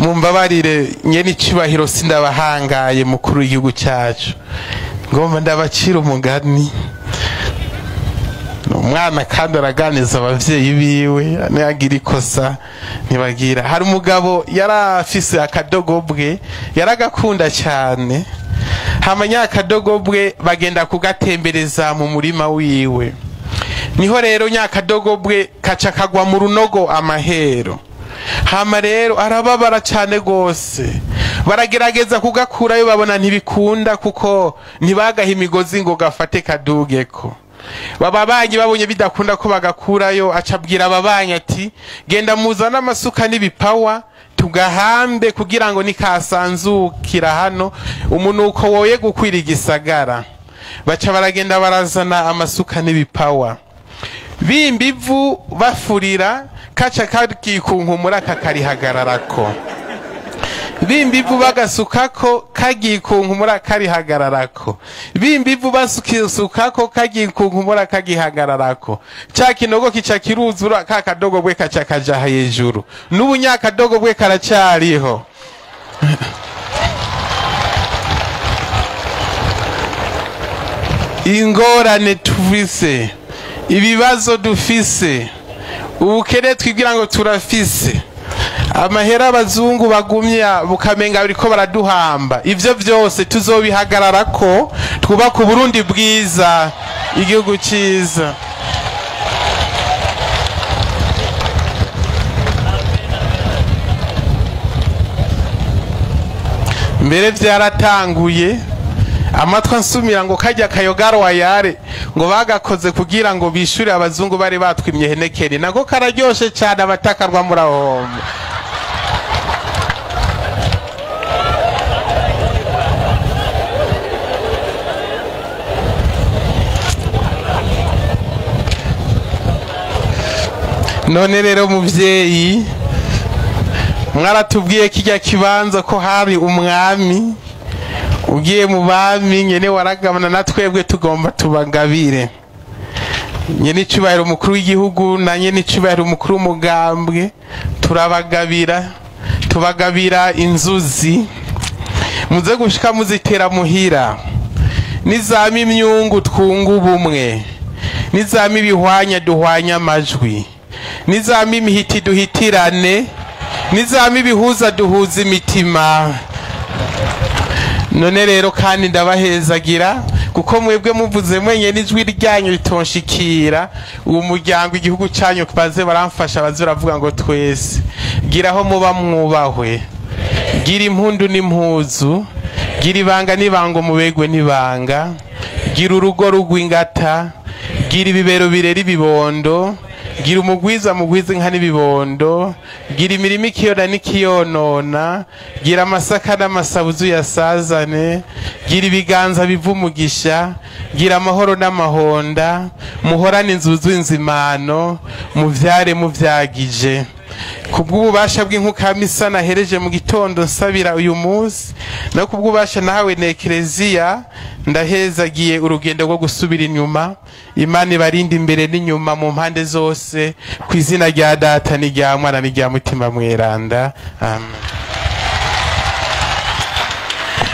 mumbabarire nyene icubahiro sindabahangaye mukuru w'igihugu cyacu ngomba ndabacira umugani umwana kandi araganiza abavyeyi biwe nagira ikosa ntibagira hari umugabo yarafise akadogobwe yaragakunda cyane hamanya akadogobwe bagenda kugatembereza mu murima wiwe niho rero nyakadogobwe kaca kagwa mu runogo amahero hama rero arababara cyane gose baragerageza kugakurayo babona ntibikunda kuko ntibagaha imigozi ngo gafate kadugeko bababanyi babonye bidakunda ko bagakurayo acabwira ababanyi ati genda muzana amasuka n'ibipawa tugahambe kugira ngo nikasanzukira hano umunuko woye gukwira igisagara baca baragenda barazana amasuka n'ibipawa bimbivu bafurira kaca kagikunkumura kakarihagararako bimbivu bagasukako kagikunkumura karihagararako bimbivu basukako kagikunkumura kagihagararako ca kinogo kica kiruzura ka kadogobwe kaca kaja hejuru n'ubunyakadogobwe karacariho ingorane tufise ibibazo dufise ubukene twigira ngo turafise amahera abazungu bagumya bukamenga biriko baraduhamba ivyo byose tuzobihagararako twubaka uburundi bwiza igihugu ciza mbere byaratanguye amatwa nsumira ngo kajya kayogaro wayare ngo bagakoze kugira ngo bishure abazungu bari batwimye henekeri nako kararyoshe cyane abatakarwa murahomba none rero muvyeyi mwaratubwiye kijya kibanza ko hari umwami ugiye mu bami nyene waragabana na twebwe tugomba tubagabire nyene icubahiro umukuru w'igihugu na nyene icubahiro umukuru w'umugambwe tubagabira inzuzi muze gushika muzitera muhira nizama imyungu twunga ubumwe nizama ibihwanya duhwanya amajwi nizama imihiti duhitirane nizama ibihuza duhuza imitima none rero kandi ndabahezagira kuko mwebwe muvuze mwenye n'ijwi ryanyu ritonshikira uwo muryango igihugu cyanyu baze baramfasha bazuravuga ngo twese giraho muba mwubahwe gira impundu n'impuzu gira ibanga n'ibanga umubegwe n'ibanga gira urugo rugwingata gira ibibero birera ibibondo gira umugwiza mugwiza inka n'ibibondo gira imirimo ikiyona n'ikiyonona gira amasaka n'amasabuzu yasazane gira ibiganza biva umugisha gira amahoro n'amahonda muhorane inzuzu inzimano muvyare muvyagije kubw'ububasha bw'inkuka misa nahereje mu gitondo nsabira uyu munsi no kubw'ububasha nahawe na Ekereziya ndahezagiye urugendo rwo gusubira inyuma Imana ibarinde imbere n'inyuma mu mpande zose ku izina rya Data n'irya Mwana n'irya Mutima Mweranda amen.